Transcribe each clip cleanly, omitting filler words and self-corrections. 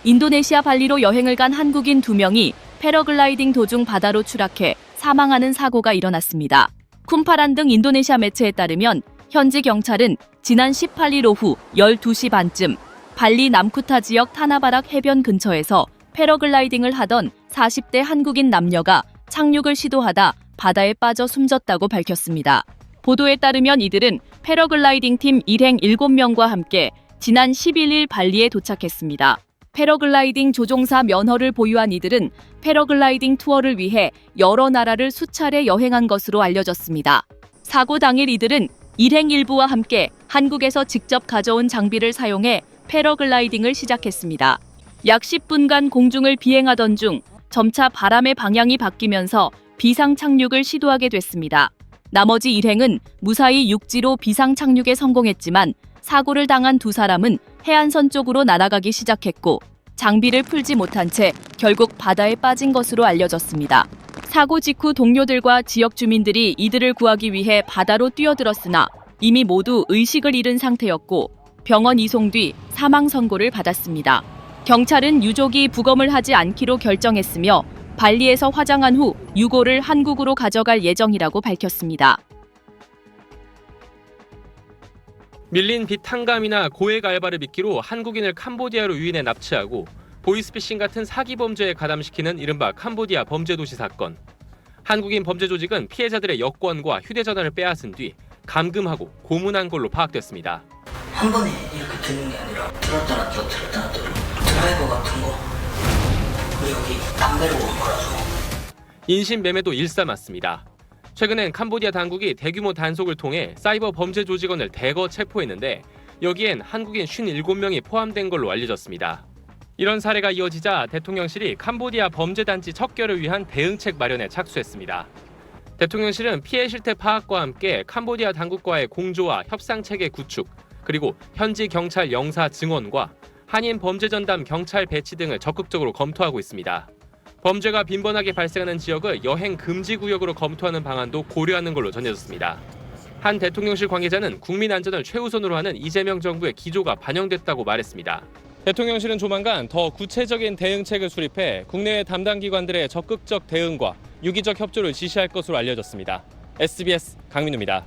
인도네시아 발리로 여행을 간 한국인 2명이 패러글라이딩 도중 바다로 추락해 사망하는 사고가 일어났습니다. 쿰파란 등 인도네시아 매체에 따르면 현지 경찰은 지난 18일 오후 12시 반쯤 발리 남쿠타 지역 타나바락 해변 근처에서 패러글라이딩을 하던 40대 한국인 남녀가 착륙을 시도하다 바다에 빠져 숨졌다고 밝혔습니다. 보도에 따르면 이들은 패러글라이딩 팀 일행 7명과 함께 지난 11일 발리에 도착했습니다. 패러글라이딩 조종사 면허를 보유한 이들은 패러글라이딩 투어를 위해 여러 나라를 수차례 여행한 것으로 알려졌습니다. 사고 당일 이들은 일행 일부와 함께 한국에서 직접 가져온 장비를 사용해 패러글라이딩을 시작했습니다. 약 10분간 공중을 비행하던 중 점차 바람의 방향이 바뀌면서 비상 착륙을 시도하게 됐습니다. 나머지 일행은 무사히 육지로 비상 착륙에 성공했지만 사고를 당한 2사람은 해안선 쪽으로 날아가기 시작했고 장비를 풀지 못한 채 결국 바다에 빠진 것으로 알려졌습니다. 사고 직후 동료들과 지역 주민들이 이들을 구하기 위해 바다로 뛰어들었으나 이미 모두 의식을 잃은 상태였고 병원 이송 뒤 사망 선고를 받았습니다. 경찰은 유족이 부검을 하지 않기로 결정했으며 발리에서 화장한 후 유고를 한국으로 가져갈 예정이라고 밝혔습니다. 밀린 빚 탕감이나 고액 알바를 미끼로 한국인을 캄보디아로 유인해 납치하고 보이스피싱 같은 사기 범죄에 가담시키는 이른바 캄보디아 범죄도시 사건. 한국인 범죄 조직은 피해자들의 여권과 휴대전화를 빼앗은 뒤 감금하고 고문한 걸로 파악됐습니다. 한 번에 이렇게 듣는 게 아니라 들었다 놨다 들었다 놨다 드라이버 같은 거 그리고 여기 담배를 온 거라서 인신매매도 일삼았습니다. 최근엔 캄보디아 당국이 대규모 단속을 통해 사이버 범죄 조직원을 대거 체포했는데 여기엔 한국인 57명이 포함된 걸로 알려졌습니다. 이런 사례가 이어지자 대통령실이 캄보디아 범죄단지 척결을 위한 대응책 마련에 착수했습니다. 대통령실은 피해 실태 파악과 함께 캄보디아 당국과의 공조와 협상체계 구축, 그리고 현지 경찰 영사 증언과 한인 범죄전담 경찰 배치 등을 적극적으로 검토하고 있습니다. 범죄가 빈번하게 발생하는 지역을 여행 금지 구역으로 검토하는 방안도 고려하는 걸로 전해졌습니다. 한 대통령실 관계자는 국민 안전을 최우선으로 하는 이재명 정부의 기조가 반영됐다고 말했습니다. 대통령실은 조만간 더 구체적인 대응책을 수립해 국내외 담당 기관들의 적극적 대응과 유기적 협조를 지시할 것으로 알려졌습니다. SBS 강민우입니다.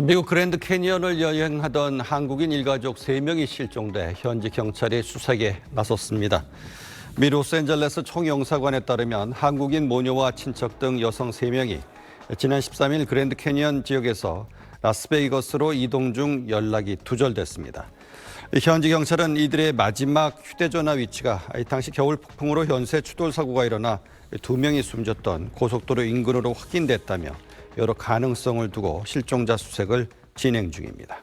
미국 그랜드 캐니언을 여행하던 한국인 일가족 3명이 실종돼 현지 경찰이 수색에 나섰습니다. 미 로스앤젤레스 총영사관에 따르면 한국인 모녀와 친척 등 여성 3명이 지난 13일 그랜드 캐니언 지역에서 라스베이거스로 이동 중 연락이 두절됐습니다. 현지 경찰은 이들의 마지막 휴대전화 위치가 당시 겨울 폭풍으로 연쇄 추돌 사고가 일어나 2명이 숨졌던 고속도로 인근으로 확인됐다며 여러 가능성을 두고 실종자 수색을 진행 중입니다.